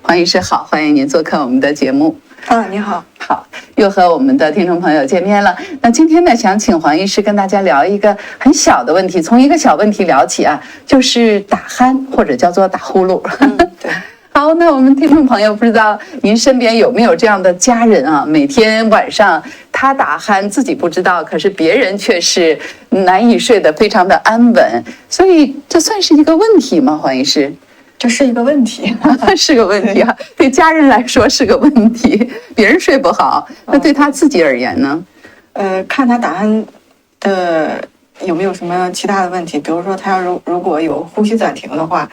黄医师好，欢迎您做客我们的节目。你好，好，又和我们的听众朋友见面了。那今天呢，想请黄医师跟大家聊一个很小的问题，从一个小问题聊起啊，就是打鼾或者叫做打呼噜。对。好，那我们听众朋友不知道您身边有没有这样的家人啊？每天晚上他打鼾自己不知道，可是别人却是难以睡得非常的安稳，所以这算是一个问题吗？黄医师？这是一个问题，是个问题啊，对家人来说是个问题，别人睡不好，那对他自己而言呢？看他打鼾的有没有什么其他的问题，比如说他如果有呼吸暂停的话，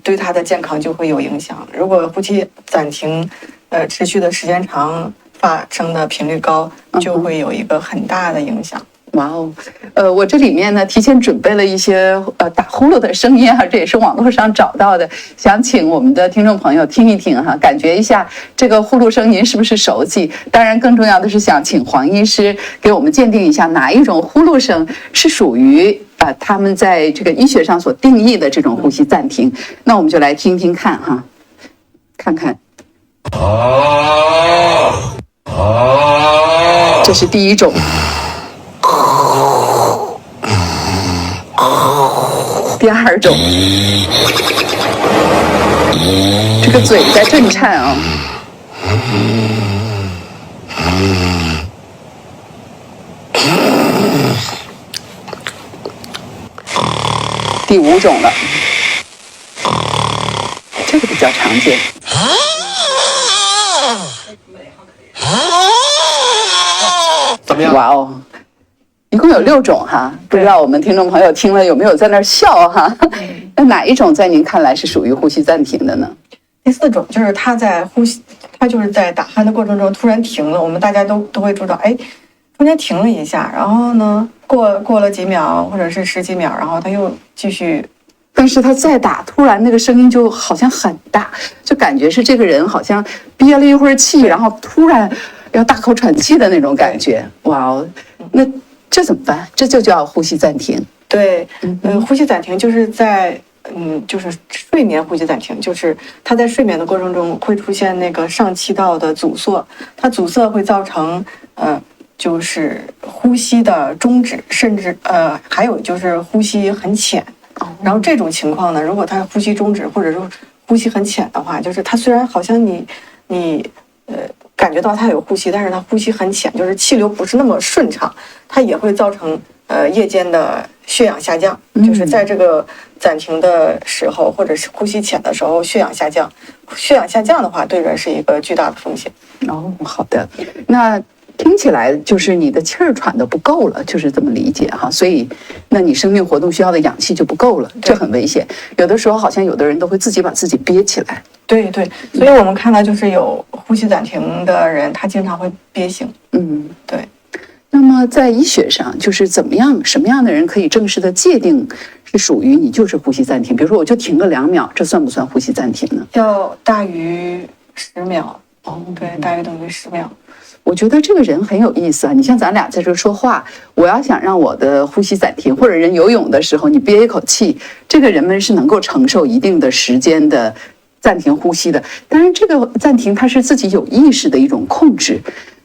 对他的健康就会有影响。如果呼吸暂停，持续的时间长，发生的频率高，就会有一个很大的影响。哇哦，我这里面呢提前准备了一些打呼噜的声音啊，这也是网络上找到的，想请我们的听众朋友听一听哈，感觉一下这个呼噜声您是不是熟悉？当然，更重要的是想请黄医师给我们鉴定一下哪一种呼噜声是属于他们在这个医学上所定义的这种呼吸暂停。那我们就来听听看哈，看看。这是第一种。第二种，这个嘴在震颤啊。第五种了，这个比较常见。怎么样？哇哦！一共有6种哈，不知道我们听众朋友听了有没有在那儿笑哈？那哪一种在您看来是属于呼吸暂停的呢？第4种就是他在呼吸，他就是在打鼾的过程中突然停了，我们大家都会知道，中间停了一下，然后呢过了几秒或者是10几秒，然后他又继续，但是他再打，突然那个声音就好像很大，就感觉是这个人好像憋了一会儿气，然后突然要大口喘气的那种感觉。哇哦，那这怎么办？这就叫呼吸暂停。对，呼吸暂停就是在，就是睡眠呼吸暂停，就是他在睡眠的过程中会出现那个上气道的阻塞，它阻塞会造成就是呼吸的终止，甚至还有就是呼吸很浅。然后这种情况呢，如果他呼吸终止或者说呼吸很浅的话，就是他虽然好像你感觉到他有呼吸，但是他呼吸很浅，就是气流不是那么顺畅，它也会造成夜间的血氧下降，就是在这个暂停的时候或者是呼吸浅的时候血氧下降，血氧下降的话对人是一个巨大的风险。哦，好的，那听起来就是你的气儿喘得不够了，就是这么理解哈。所以，那你生命活动需要的氧气就不够了，这很危险。有的时候好像有的人都会自己把自己憋起来。对，所以我们看到就是有呼吸暂停的人，他经常会憋醒。对。那么在医学上，就是什么样的人可以正式的界定是属于你就是呼吸暂停？比如说我就停个2秒，这算不算呼吸暂停呢？要大于10秒。对，大于等于10秒。我觉得这个人很有意思啊！你像咱俩在这说话，我要想让我的呼吸暂停，或者人游泳的时候你憋一口气，这个人们是能够承受一定的时间的暂停呼吸的。当然，这个暂停它是自己有意识的一种控制。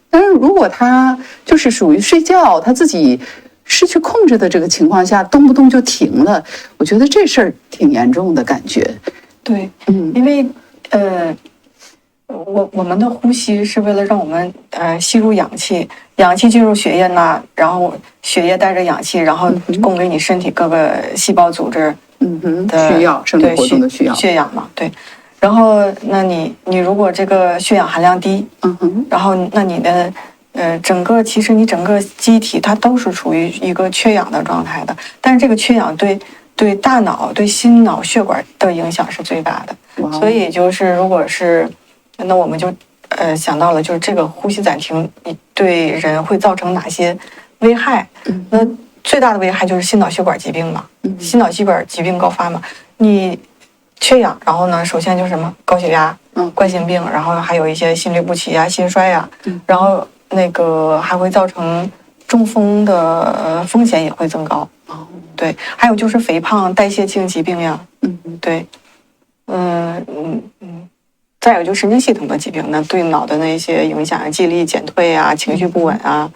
但是如果他就是属于睡觉，他自己失去控制的这个情况下，动不动就停了，我觉得这事儿挺严重的感觉。对，因为我们的呼吸是为了让我们吸入氧气，氧气进入血液呢，然后血液带着氧气，然后供给你身体各个细胞组织的需要，生理活动的需要，血氧嘛，对。然后那你如果这个血氧含量低，然后那你的其实你整个机体它都是处于一个缺氧的状态的，但是这个缺氧对大脑、对心脑血管的影响是最大的。所以就是如果是，那我们就想到了，就是这个呼吸暂停对人会造成哪些危害？那最大的危害就是心脑血管疾病嘛，心脑血管疾病高发嘛，你缺氧，然后呢，首先就是什么高血压、冠心病，然后还有一些心律不齐啊、心衰啊，然后那个还会造成中风的风险也会增高。对，还有就是肥胖、代谢性疾病呀。对，再有就神经系统的疾病，那对脑的那些影响，记忆力减退啊，情绪不稳啊，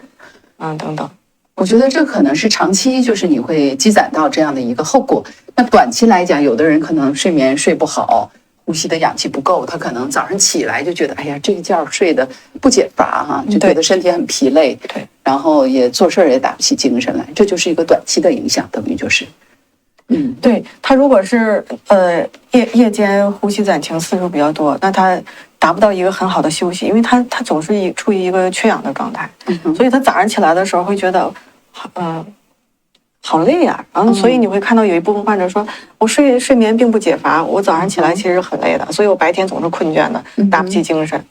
等等。我觉得这可能是长期，就是你会积攒到这样的一个后果。那短期来讲，有的人可能睡眠睡不好，呼吸的氧气不够，他可能早上起来就觉得，哎呀，这一觉睡得不解乏哈，就觉得身体很疲累，对，然后也做事也打不起精神来，这就是一个短期的影响，等于就是，对，他如果是夜间呼吸暂停次数比较多，那他达不到一个很好的休息，因为他总是处于一个缺氧的状态，所以他早上起来的时候会觉得，好累呀，然后所以你会看到有一部分患者说，我睡眠并不解乏，我早上起来其实很累的，所以我白天总是困倦的，打不起精神，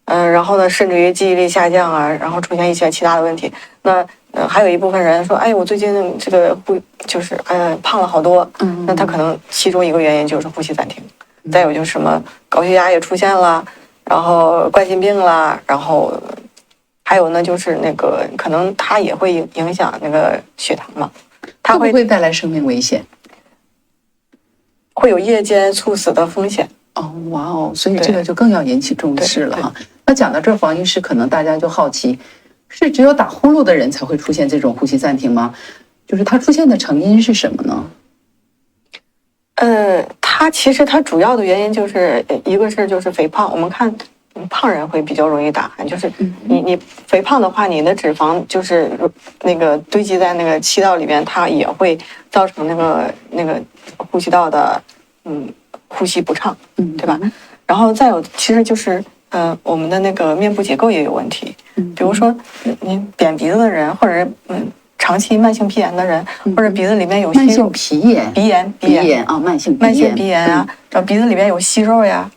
然后呢，甚至于记忆力下降啊，然后出现一些其他的问题。那还有一部分人说，哎，我最近这个就是胖了好多，那他可能其中一个原因就是呼吸暂停，再有就是什么高血压也出现了，然后冠心病啦，然后还有呢就是那个可能它也会影响那个血糖嘛。它会不会带来生命危险？会有夜间猝死的风险。哦，哇哦，所以这个就更要引起重视了哈。那讲到这儿，黄医师可能大家就好奇，是只有打呼噜的人才会出现这种呼吸暂停吗？就是它出现的成因是什么呢？它其实主要的原因就是一个是就是肥胖，我们看。胖人会比较容易打鼾，就是你肥胖的话，你的脂肪就是那个堆积在那个气道里面，它也会造成那个呼吸道的呼吸不畅，对吧？然后再有，其实就是我们的那个面部结构也有问题，比如说你扁鼻子的人，或者长期慢性鼻炎的人，或者鼻子里面有息肉，鼻炎啊，慢性鼻炎啊，然后鼻子里面有息肉呀，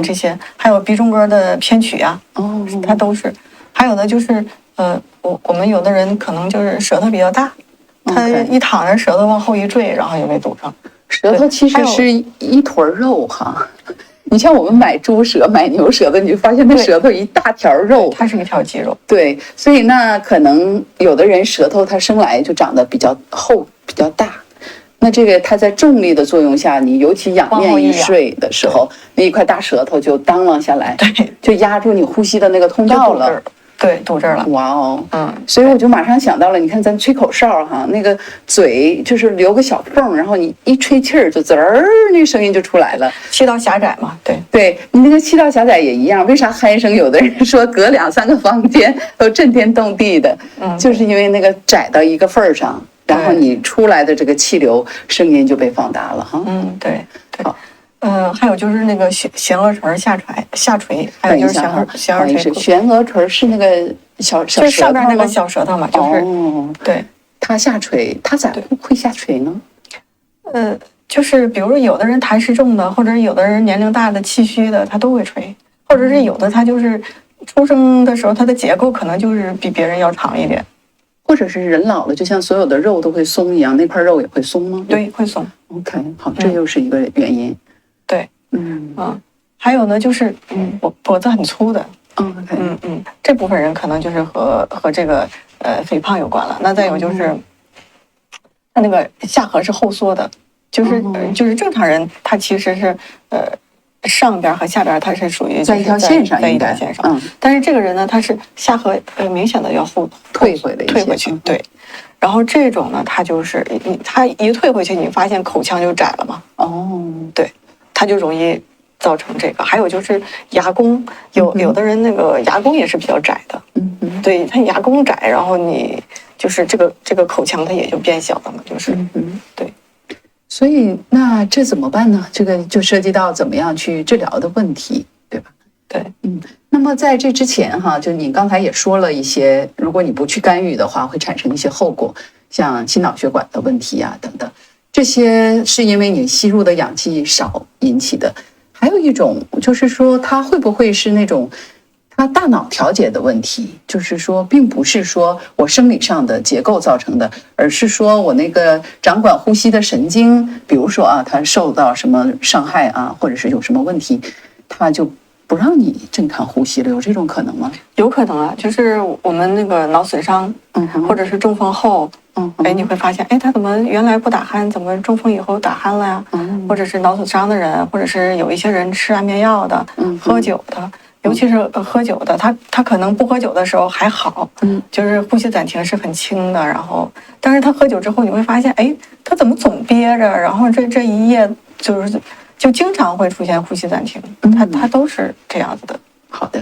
这些，还有鼻中隔的偏曲呀，它都是。还有呢，就是我们有的人可能就是舌头比较大，他一躺着舌头往后一坠，然后就被堵上。舌头其实是一坨肉哈。你像我们买猪舌、买牛舌的，你就发现那舌头一大条肉，它是一条肌肉。对，所以那可能有的人舌头它生来就长得比较厚、比较大，那这个它在重力的作用下，你尤其仰面一睡的时候，那一块大舌头就当啷下来，对，就压住你呼吸的那个通道了。对，堵这儿了。哇哦，所以我就马上想到了，你看咱吹口哨哈，那个嘴就是留个小缝，然后你一吹气儿就滋儿，那声音就出来了。气道狭窄嘛，对，对你那个气道狭窄也一样。为啥鼾声有的人说隔2、3个房间都震天动地的？就是因为那个窄到一个份儿上，然后你出来的这个气流声音就被放大了哈。对。好。还有就是那个悬额垂下垂，还有就是悬额垂。悬额垂是那个小舌头吗？就上边那个小舌头嘛，就是对，它下垂，它咋会下垂呢？就是比如说有的人痰湿重的，或者有的人年龄大的、气虚的，他都会垂，或者是有的他就是出生的时候他的结构可能就是比别人要长一点，或者是人老了，就像所有的肉都会松一样，那块肉也会松吗？对，会松。OK， 好，这又是一个原因。对，还有呢，就是脖子很粗的，这部分人可能就是和这个肥胖有关了。那再有就是他那个下颌是后缩的，就是正常人他其实是上边和下边它是属于在一条线上，在一条线上。但是这个人呢，他是下颌明显的要退回去，对。然后这种呢，他就是他一退回去，你发现口腔就窄了嘛。对，他就容易造成这个。还有就是牙弓，有的人那个牙弓也是比较窄的。对，他牙弓窄，然后你就是这个口腔它也就变小了嘛，就是对。所以那这怎么办呢？这个就涉及到怎么样去治疗的问题，对吧？对，那么在这之前哈，就你刚才也说了一些，如果你不去干预的话，会产生一些后果，像心脑血管的问题啊等等，这些是因为你吸入的氧气少引起的。还有一种就是说，它会不会是那种它大脑调节的问题，就是说并不是说我生理上的结构造成的，而是说我那个掌管呼吸的神经，比如说啊，它受到什么伤害啊，或者是有什么问题，它就不让你正常呼吸了，有这种可能吗？有可能啊，就是我们那个脑损伤，或者是中风后，哎，你会发现，哎，他怎么原来不打鼾，怎么中风以后打鼾了呀？或者是脑损伤的人，或者是有一些人吃安眠药的，喝酒的。尤其是喝酒的，他可能不喝酒的时候还好，就是呼吸暂停是很轻的，然后，但是他喝酒之后，你会发现，哎，他怎么总憋着，然后这一夜就经常会出现呼吸暂停，他都是这样子的。好的。